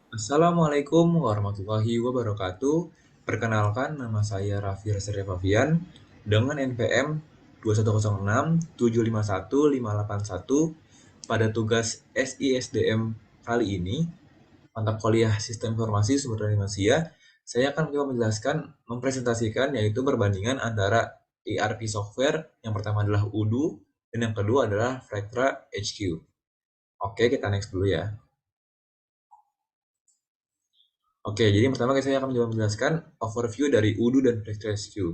Assalamualaikum warahmatullahi wabarakatuh. Perkenalkan, nama saya Raffi Rasri Fabian dengan NPM 2106751 pada tugas SISDM kali ini, mata kuliah Sistem Informasi Sumber Daya Manusia. Saya akan mencoba menjelaskan, mempresentasikan yaitu perbandingan antara ERP software. Yang pertama adalah Odoo dan yang kedua adalah Vectra HQ. Oke, kita next dulu ya. Oke, jadi yang pertama saya akan mencoba menjelaskan overview dari Odoo dan FlexResQ.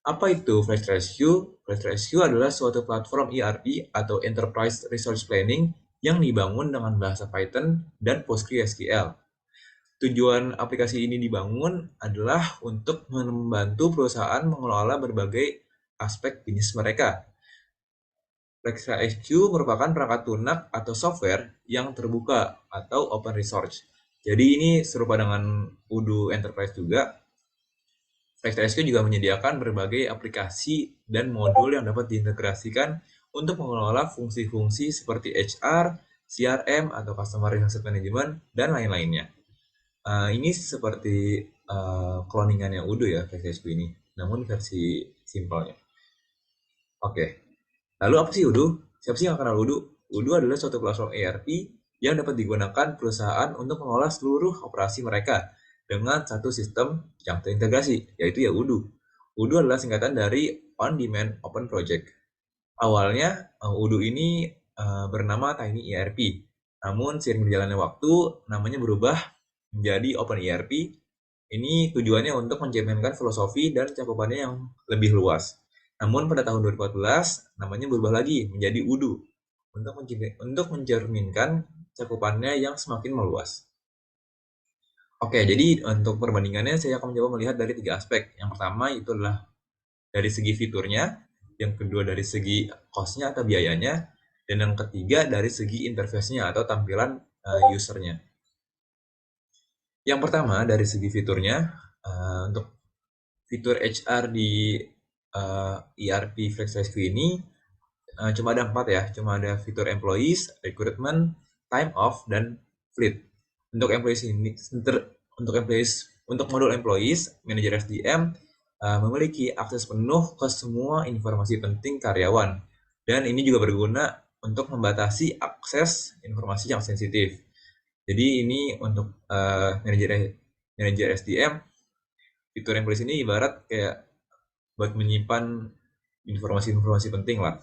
Apa itu FlexResQ? FlexResQ adalah suatu platform ERP atau Enterprise Resource Planning yang dibangun dengan bahasa Python dan PostgreSQL. Tujuan aplikasi ini dibangun adalah untuk membantu perusahaan mengelola berbagai aspek bisnis mereka. FlexResQ merupakan perangkat lunak atau software yang terbuka atau open resource. Jadi ini serupa dengan Odoo Enterprise juga. FlexResQ juga menyediakan berbagai aplikasi dan modul yang dapat diintegrasikan untuk mengelola fungsi-fungsi seperti HR, CRM, atau Customer Relationship Management, dan lain-lainnya. Ini seperti cloningannya Odoo ya, FlexResQ ini, namun versi simpelnya. Oke, lalu apa sih Odoo? Siapa sih yang kenal Odoo? Odoo adalah suatu platform ERP yang dapat digunakan perusahaan untuk mengelola seluruh operasi mereka dengan satu sistem yang terintegrasi, yaitu ya Odoo. Odoo adalah singkatan dari On Demand Open Project. Awalnya Odoo ini bernama Tiny ERP, namun seiring berjalannya waktu namanya berubah menjadi Open ERP. Ini tujuannya untuk mencerminkan filosofi dan cakupannya yang lebih luas. Namun pada tahun 2014 namanya berubah lagi menjadi Odoo untuk mencerminkan cakupannya yang semakin meluas. Oke, jadi untuk perbandingannya saya akan mencoba melihat dari tiga aspek. Yang pertama itu adalah dari segi fiturnya, yang kedua dari segi cost-nya atau biayanya, dan yang ketiga dari segi interface-nya atau tampilan user-nya. Yang pertama dari segi fiturnya, untuk fitur HR di ERP FlexResQ ini cuma ada 4 ya, cuma ada fitur employees, recruitment, time off, dan fleet. Untuk employees ini, untuk modul employees, manajer SDM memiliki akses penuh ke semua informasi penting karyawan, dan ini juga berguna untuk membatasi akses informasi yang sensitif. Jadi ini untuk manajer SDM, fitur employees ini ibarat kayak buat menyimpan informasi-informasi penting lah.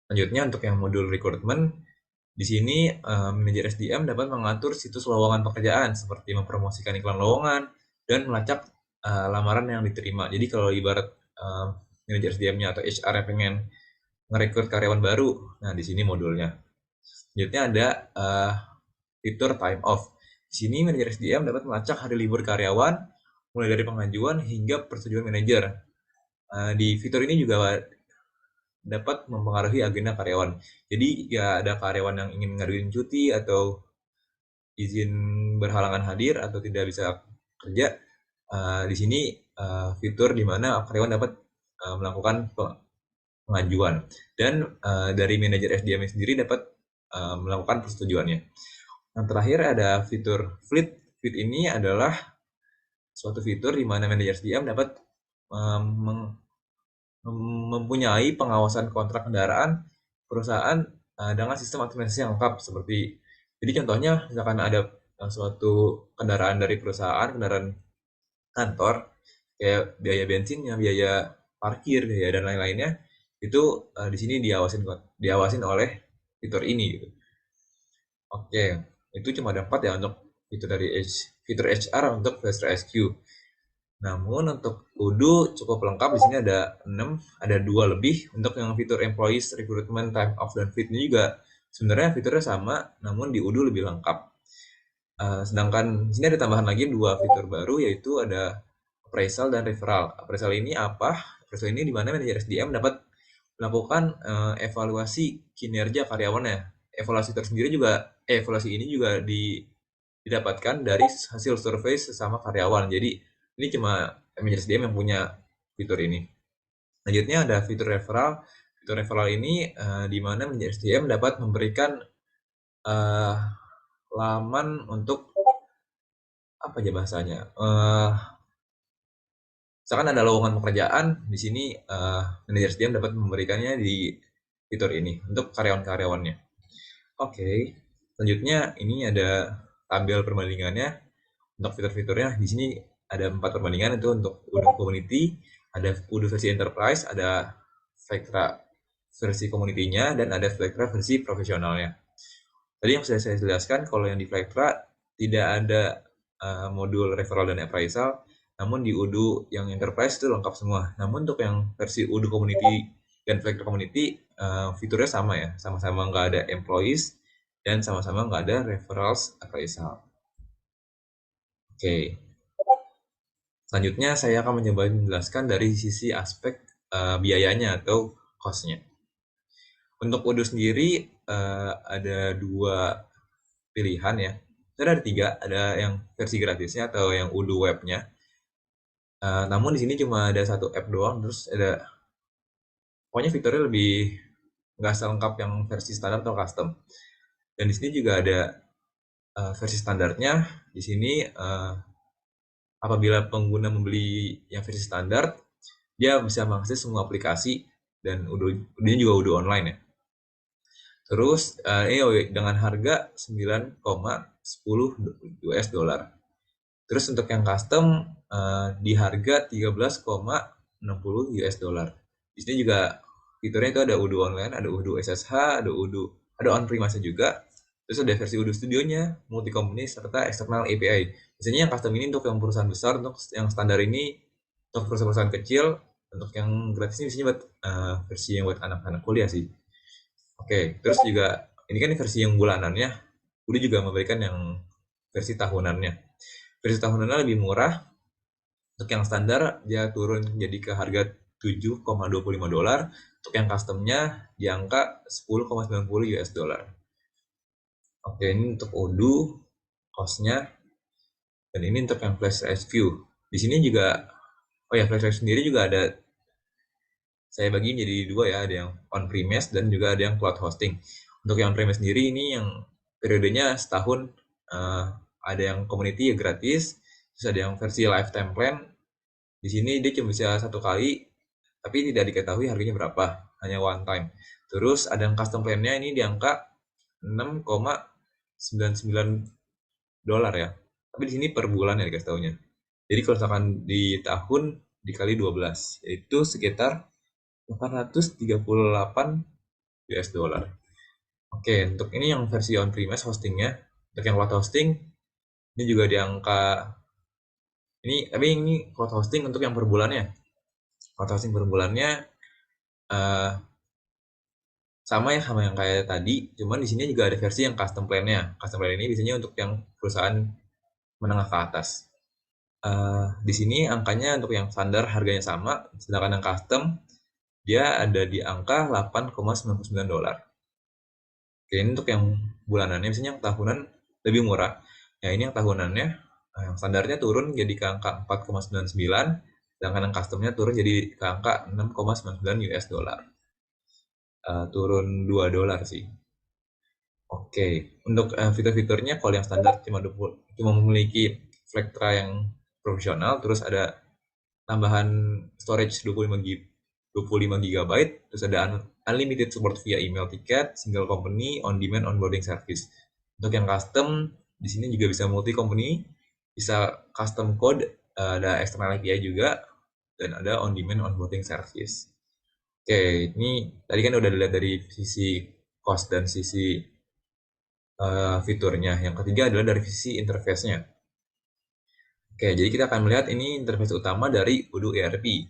Selanjutnya untuk yang modul recruitment, di sini manajer SDM dapat mengatur situs lowongan pekerjaan seperti mempromosikan iklan lowongan dan melacak lamaran yang diterima. Jadi kalau ibarat manajer SDM-nya atau HR yang pengen ngerekrut karyawan baru, nah di sini modulnya. Selanjutnya ada fitur time off. Di sini manajer SDM dapat melacak hari libur karyawan mulai dari pengajuan hingga persetujuan manajer. Di fitur ini juga dapat mempengaruhi agenda karyawan. Jadi ya ada karyawan yang ingin ngaduin cuti atau izin berhalangan hadir atau tidak bisa kerja, di sini fitur di mana karyawan dapat melakukan pengajuan dan dari manajer SDM sendiri dapat melakukan persetujuannya. Yang terakhir ada fitur fleet. Fleet ini adalah suatu fitur di mana manajer SDM dapat mempunyai pengawasan kontrak kendaraan perusahaan dengan sistem administrasi yang lengkap seperti jadi contohnya misalkan ada suatu kendaraan dari perusahaan, kendaraan kantor kayak biaya bensinnya, biaya parkir, biaya dan lain-lainnya itu di sini diawasin oleh fitur ini gitu. Oke, itu cuma ada 4 ya untuk fitur HR untuk Flash Rescue. Namun untuk Odoo cukup lengkap, di sini ada 6, ada 2 lebih untuk yang fitur employees recruitment, time off, dan fit ini juga sebenarnya fiturnya sama, namun di Odoo lebih lengkap. Sedangkan di sini ada tambahan lagi 2 fitur baru yaitu ada appraisal dan referral. Appraisal ini apa? Appraisal ini di mana manajer SDM dapat melakukan evaluasi kinerja karyawannya. Evaluasi ini juga didapatkan dari hasil survei sesama karyawan. Jadi ini cuma manajer SDM yang punya fitur ini. Selanjutnya ada fitur referral. Fitur referral ini di mana manajer SDM dapat memberikan uh, laman untuk apa aja bahasanya? Misalkan ada lowongan pekerjaan, di sini manajer SDM dapat memberikannya di fitur ini untuk karyawan-karyawannya. Oke, selanjutnya ini ada tabel perbandingannya untuk fitur-fiturnya. Di sini ada 4 perbandingan, itu untuk Udo Community, ada Udo versi Enterprise, ada Vectra versi community-nya, dan ada Vectra versi profesionalnya. Tadi yang sudah saya jelaskan, kalau yang di Vectra tidak ada modul referral dan appraisal, namun di Udo yang Enterprise itu lengkap semua. Namun untuk yang versi Udo Community dan Vectra Community, fiturnya sama ya, sama-sama nggak ada employees, dan sama-sama nggak ada referrals appraisal. Oke, selanjutnya saya akan mencoba menjelaskan dari sisi aspek biayanya atau cost-nya. Untuk Udo sendiri ada 2 pilihan ya. Sebenarnya ada 3, ada yang versi gratisnya atau yang Udo webnya. Namun di sini cuma ada 1 app doang, terus ada pokoknya fiturnya lebih nggak selengkap yang versi standar atau custom. Dan di sini juga ada versi standarnya. Di sini apabila pengguna membeli yang versi standar, dia bisa mengakses semua aplikasi dan Udo-nya juga Udo online ya. Terus ini dengan harga 9,10 US dollar. Terus untuk yang custom di harga 13,60 US dollar. Di sini juga fiturnya itu ada Udo online, ada Udo SSH, ada on-premise juga. Terus ada versi Udo Studionya, multi company serta external API. Biasanya yang custom ini untuk yang perusahaan besar, untuk yang standar ini untuk perusahaan-perusahaan kecil, untuk yang gratis ini biasanya buat versi yang buat anak-anak kuliah sih. Oke, terus juga ini kan versi yang bulanannya, Udo juga memberikan yang versi tahunannya. Versi tahunannya lebih murah. Untuk yang standar dia turun jadi ke harga 7,25 dolar. Untuk yang customnya di angka 10,90 US dollar. Oke, ini untuk Odoo cost-nya. Dan ini untuk yang Flash SQ. Di sini juga, oh ya, Flash SQ sendiri juga ada, saya bagi menjadi 2 ya, ada yang on-premise dan juga ada yang cloud hosting. Untuk yang on-premise sendiri ini yang periodenya setahun, ada yang community ya gratis, terus ada yang versi lifetime plan. Di sini dia cuma bisa 1 kali, tapi tidak diketahui harganya berapa, hanya one time. Terus ada yang custom plan-nya ini di angka 6,99 dolar ya. Tapi di sini per bulan ya dikasih tahunya. Jadi kalau misalkan di tahun dikali 12, yaitu sekitar 838 US dollar. Oke, untuk ini yang versi on-premise hostingnya. Untuk yang cloud hosting, ini juga di angka, tapi ini cloud hosting untuk yang per bulannya. Cloud hosting per bulannya sama ya sama yang kayak tadi, cuman di sini juga ada versi yang custom plan-nya. Custom plan ini biasanya untuk yang perusahaan menengah ke atas. Di sini angkanya untuk yang standar harganya sama, sedangkan yang custom dia ada di angka 8,99 dolar. Oke, ini untuk yang bulanannya, biasanya yang tahunan lebih murah. Ya ini yang tahunannya, yang standarnya turun jadi ke angka 4,99, sedangkan yang customnya turun jadi ke angka 6,99 US dollar. Turun 2 dolar sih. Oke, untuk fitur-fiturnya kalau yang standar cuma memiliki Vectra yang profesional, terus ada tambahan storage 25 GB, terus ada unlimited support via email ticket, single company, on-demand onboarding service. Untuk yang custom, di sini juga bisa multi company, bisa custom code, ada external API juga, dan ada on-demand onboarding service. Oke, ini tadi kan udah dilihat dari sisi cost dan sisi fiturnya. Yang ketiga adalah dari sisi interface-nya. Oke, jadi kita akan melihat ini interface utama dari Odoo ERP.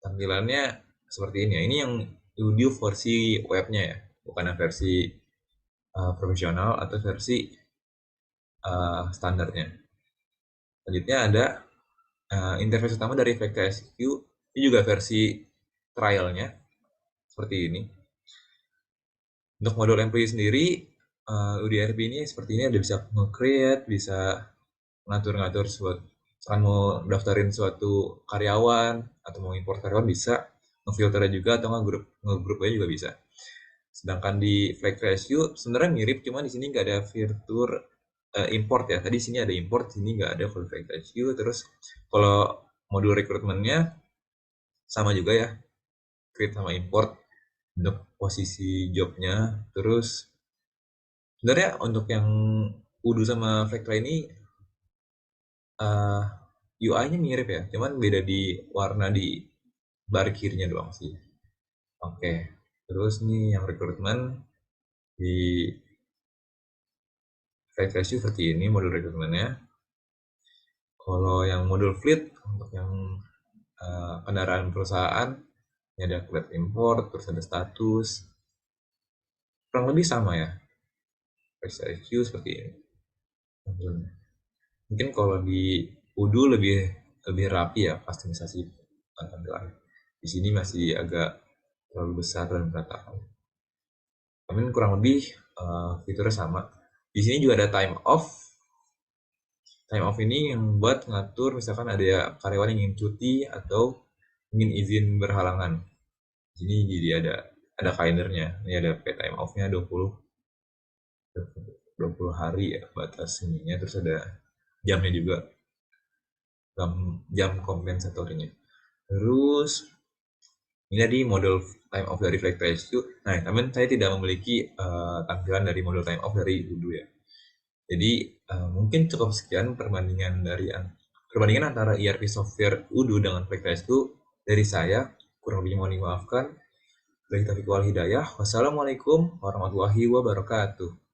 Tampilannya seperti ini ya. Ini yang Odoo versi webnya ya, bukan yang versi profesional atau versi standarnya. Selanjutnya ada interface utama dari Vectra SQ. Ini juga versi trialnya seperti ini. Untuk modul employee sendiri, Odoo ERP ini seperti ini, ada bisa nge-create, bisa ngatur-ngatur misalkan mau daftarin suatu karyawan atau mau import karyawan bisa, ngefilternya juga atau ngegrup aja juga bisa. Sedangkan di flag ratio sebenarnya mirip, cuma di sini nggak ada fitur import ya. Tadi sini ada import, sini nggak ada kalau flag ratio. Terus kalau modul rekrutmennya sama juga ya, create sama import untuk posisi jobnya. Terus sebenarnya untuk yang Udu sama Vectra ini UI-nya mirip ya, cuman beda di warna di bar kirinya doang sih. Oke, terus nih yang rekrutmen di Vectra seperti ini modul rekrutmennya. Kalau yang modul fleet untuk yang kendaraan perusahaan, ini ada create import, terus ada status, kurang lebih sama ya. Vectra seperti ini. Mungkin kalau di Udu lebih lebih rapi ya customisasi tampilan. Di sini masih agak terlalu besar dan berantakan. Tapi kurang lebih fiturnya sama. Di sini juga ada time off. Time off ini yang buat ngatur misalkan ada karyawan yang ingin cuti atau ingin izin berhalangan. Di sini jadi ada kalendernya. Ini ada time off-nya 20 hari ya batas ininya, terus ada jamnya juga, jam kompensatornya. Terus ini tadi model time off dari flag ratio. Nah, namun saya tidak memiliki tampilan dari model time off dari Udo ya. Jadi mungkin cukup sekian perbandingan antara ERP software Udo dengan flag ratio dari saya. Kurang lebih mohon dimaafkan. Dari Taufiq wal Hidayah. Wassalamualaikum warahmatullahi wabarakatuh.